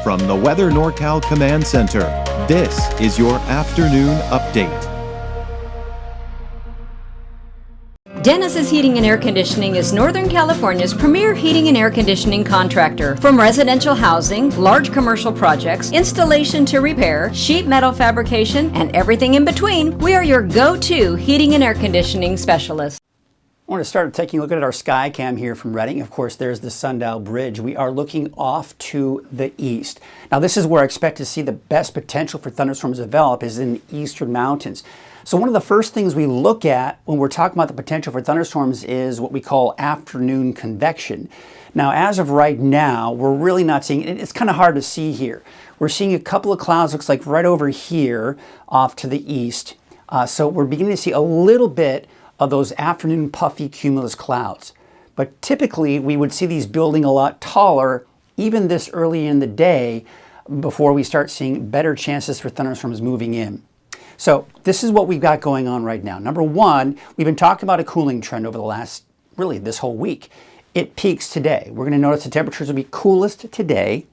From the Weather NorCal Command Center, this is your afternoon update. Dennis's Heating and Air Conditioning is Northern California's premier heating and air conditioning contractor. From residential housing, large commercial projects, installation to repair, sheet metal fabrication, and everything in between, we are your go-to heating and air conditioning specialist. I want to start taking a look at our sky cam here from Redding. Of course, there's the Sundial Bridge. We are looking off to the east. Now, this is where I expect to see the best potential for thunderstorms develop is in the eastern mountains. So one of the first things we look at when we're talking about the potential for thunderstorms is what we call afternoon convection. Now, as of right now, we're really not seeing it. It's kind of hard to see here. We're seeing a couple of clouds, looks like right over here off to the east. So we're beginning to see a little bit of those afternoon puffy cumulus clouds. But typically, we would see these building a lot taller even this early in the day before we start seeing better chances for thunderstorms moving in. So this is what we've got going on right now. Number one, we've been talking about a cooling trend over the last, really this whole week. It peaks today. We're going to notice the temperatures will be coolest today,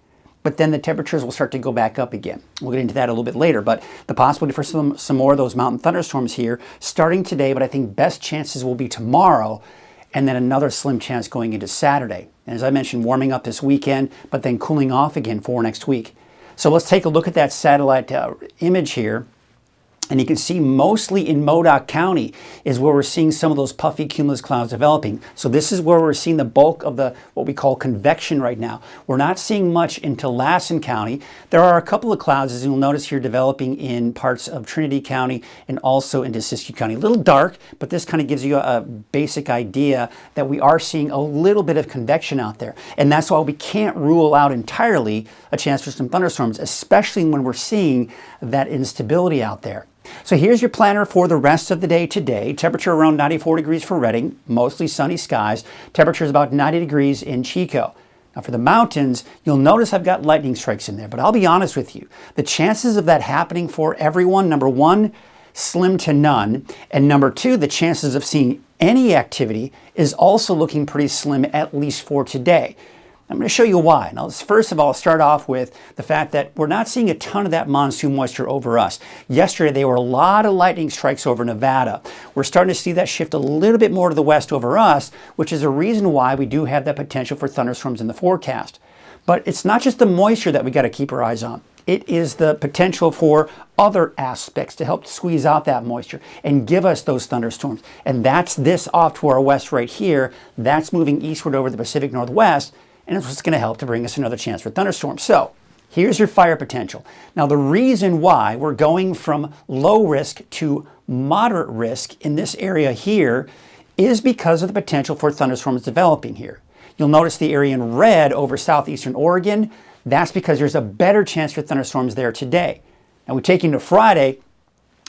but then the temperatures will start to go back up again. We'll get into that a little bit later, but the possibility for some more of those mountain thunderstorms here starting today, but I think best chances will be tomorrow, and then another slim chance going into Saturday. And as I mentioned, warming up this weekend, but then cooling off again for next week. So let's take a look at that satellite image here. And you can see mostly in Modoc County is where we're seeing some of those puffy cumulus clouds developing. So this is where we're seeing the bulk of the what we call convection right now. We're not seeing much into Lassen County. There are a couple of clouds, as you'll notice here, developing in parts of Trinity County and also into Siskiyou County. A little dark, but this kind of gives you a basic idea that we are seeing a little bit of convection out there. And that's why we can't rule out entirely a chance for some thunderstorms, especially when we're seeing that instability out there. So here's your planner for the rest of the day today. Temperature around 94 degrees for Redding, mostly sunny skies. Temperature is about 90 degrees in Chico. Now for the mountains, you'll notice I've got lightning strikes in there, but I'll be honest with you. The chances of that happening for everyone, number one, slim to none. And number two, the chances of seeing any activity is also looking pretty slim, at least for today. I'm going to show you why. Now, let's first of all start off with the fact that we're not seeing a ton of that monsoon moisture over us. Yesterday, there were a lot of lightning strikes over Nevada. We're starting to see that shift a little bit more to the west over us, which is a reason why we do have that potential for thunderstorms in the forecast. But it's not just the moisture that we got to keep our eyes on. It is the potential for other aspects to help squeeze out that moisture and give us those thunderstorms. And that's this off to our west right here. That's moving eastward over the Pacific Northwest. And it's what's going to help to bring us another chance for thunderstorms. So here's your fire potential. Now, the reason why we're going from low risk to moderate risk in this area here is because of the potential for thunderstorms developing here. You'll notice the area in red over southeastern Oregon. That's because there's a better chance for thunderstorms there today. Now, we take into Friday.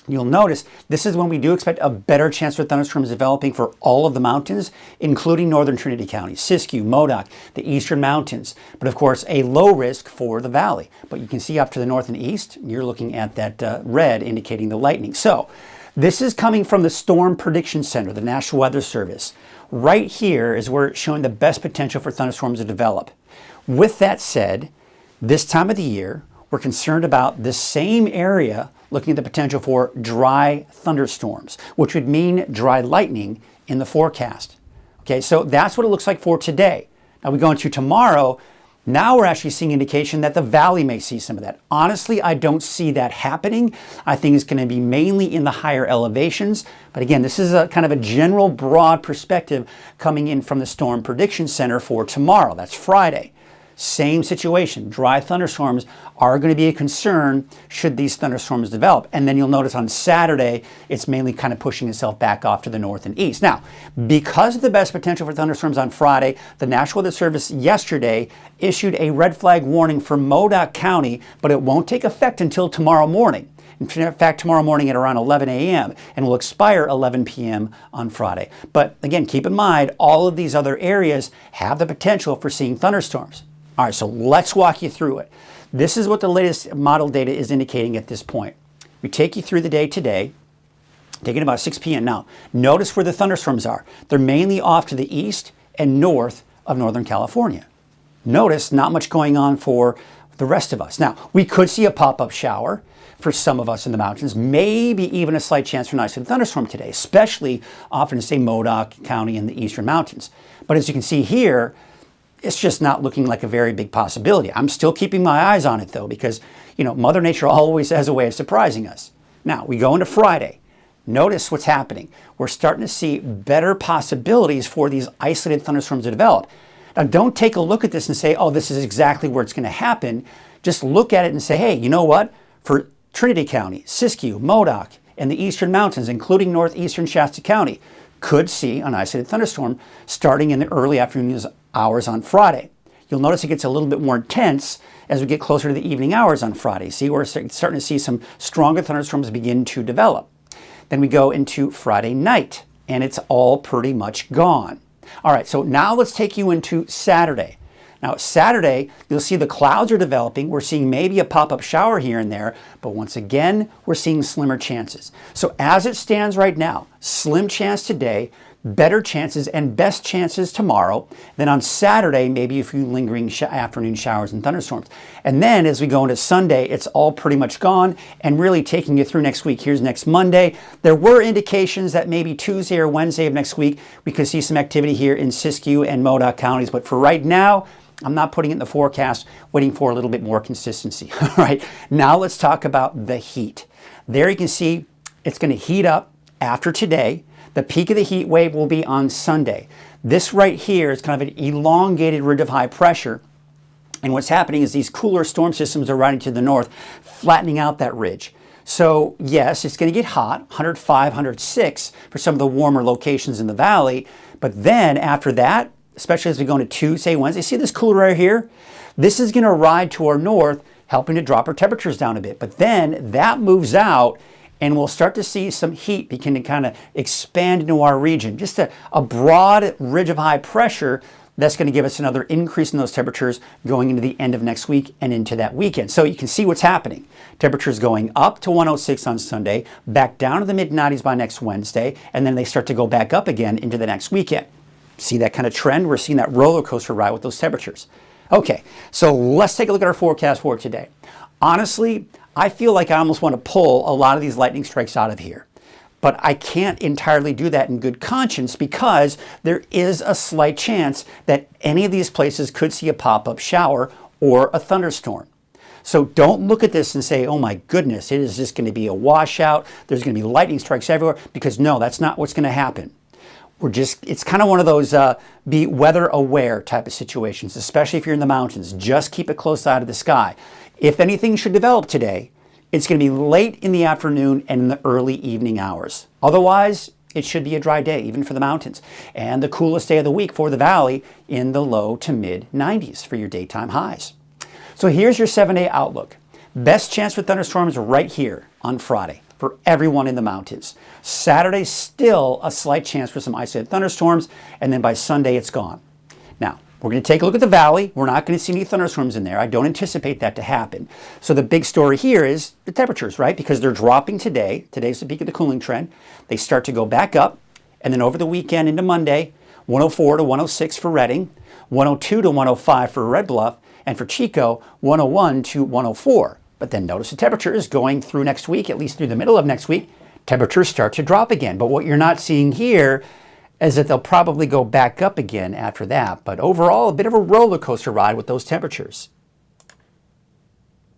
You'll notice this is when we do expect a better chance for thunderstorms developing for all of the mountains, including northern Trinity County, Siskiyou, Modoc, the eastern mountains, but of course a low risk for the valley. But you can see up to the north and east, you're looking at that red indicating the lightning. So this is coming from the Storm Prediction Center, the National Weather Service. Right here is where it's showing the best potential for thunderstorms to develop. With that said, this time of the year, we're concerned about this same area looking at the potential for dry thunderstorms, which would mean dry lightning in the forecast. Okay, so that's what it looks like for today. Now we go into tomorrow. Now we're actually seeing indication that the valley may see some of that. Honestly, I don't see that happening. I think it's going to be mainly in the higher elevations. But again, this is a kind of a general broad perspective coming in from the Storm Prediction Center for tomorrow. That's Friday. Same situation. Dry thunderstorms are going to be a concern should these thunderstorms develop. And then you'll notice on Saturday, it's mainly kind of pushing itself back off to the north and east. Now, because of the best potential for thunderstorms on Friday, the National Weather Service yesterday issued a red flag warning for Modoc County, but it won't take effect until tomorrow morning. In fact, tomorrow morning at around 11 a.m. and will expire 11 p.m. on Friday. But again, keep in mind, all of these other areas have the potential for seeing thunderstorms. All right, so let's walk you through it. This is what the latest model data is indicating at this point. We take you through the day today, taking about 6 p.m. Now, notice where the thunderstorms are. They're mainly off to the east and north of Northern California. Notice not much going on for the rest of us. Now, we could see a pop-up shower for some of us in the mountains, maybe even a slight chance for an isolated thunderstorm today, especially off in, say, Modoc County in the eastern mountains. But as you can see here, it's just not looking like a very big possibility. I'm still keeping my eyes on it, though, because, Mother Nature always has a way of surprising us. Now, we go into Friday. Notice what's happening. We're starting to see better possibilities for these isolated thunderstorms to develop. Now, don't take a look at this and say, oh, this is exactly where it's going to happen. Just look at it and say, hey, you know what? For Trinity County, Siskiyou, Modoc, and the eastern mountains, including northeastern Shasta County, could see an isolated thunderstorm starting in the early afternoon hours on Friday. You'll notice it gets a little bit more intense as we get closer to the evening hours on Friday. See, we're starting to see some stronger thunderstorms begin to develop. Then we go into Friday night, and it's all pretty much gone. All right, so now let's take you into Saturday. Now, Saturday, you'll see the clouds are developing. We're seeing maybe a pop-up shower here and there, but once again, we're seeing slimmer chances. So as it stands right now, slim chance today, better chances and best chances tomorrow. Then on Saturday, maybe a few lingering afternoon showers and thunderstorms. And then as we go into Sunday, it's all pretty much gone and really taking you through next week. Here's next Monday. There were indications that maybe Tuesday or Wednesday of next week, we could see some activity here in Siskiyou and Modoc counties. But for right now, I'm not putting it in the forecast, waiting for a little bit more consistency. All right, now let's talk about the heat. There you can see it's going to heat up after today. The peak of the heat wave will be on Sunday. This right here is kind of an elongated ridge of high pressure. And what's happening is these cooler storm systems are riding to the north, flattening out that ridge. So yes, it's going to get hot, 105, 106 for some of the warmer locations in the valley. But then after that, especially as we go into Tuesday, Wednesday, see this cooler air here? This is going to ride to our north, helping to drop our temperatures down a bit. But then that moves out, and we'll start to see some heat begin to kind of expand into our region. Just a broad ridge of high pressure that's going to give us another increase in those temperatures going into the end of next week and into that weekend. So you can see what's happening. Temperatures going up to 106 on Sunday, back down to the mid-90s by next Wednesday, and then they start to go back up again into the next weekend. See that kind of trend? We're seeing that roller coaster ride with those temperatures. Okay, so let's take a look at our forecast for today. Honestly, I feel like I almost want to pull a lot of these lightning strikes out of here. But I can't entirely do that in good conscience because there is a slight chance that any of these places could see a pop-up shower or a thunderstorm. So don't look at this and say, oh my goodness, it is just going to be a washout. There's going to be lightning strikes everywhere, because no, that's not what's going to happen. It's kind of one of those be weather aware type of situations, especially if you're in the mountains. Just keep a close eye to the sky. If anything should develop today, it's going to be late in the afternoon and in the early evening hours. Otherwise, it should be a dry day, even for the mountains. And the coolest day of the week for the valley in the low to mid 90s for your daytime highs. So here's your 7-day outlook. Best chance for thunderstorms right here on Friday for everyone in the mountains. Saturday, still a slight chance for some isolated thunderstorms, and then by Sunday, it's gone. Now, we're going to take a look at the valley. We're not going to see any thunderstorms in there. I don't anticipate that to happen. So the big story here is the temperatures, right? Because they're dropping today. Today's the peak of the cooling trend. They start to go back up, and then over the weekend into Monday, 104 to 106 for Redding, 102 to 105 for Red Bluff, and for Chico, 101 to 104. But then notice the temperatures going through next week, at least through the middle of next week, temperatures start to drop again. But what you're not seeing here is that they'll probably go back up again after that. But overall, a bit of a roller coaster ride with those temperatures.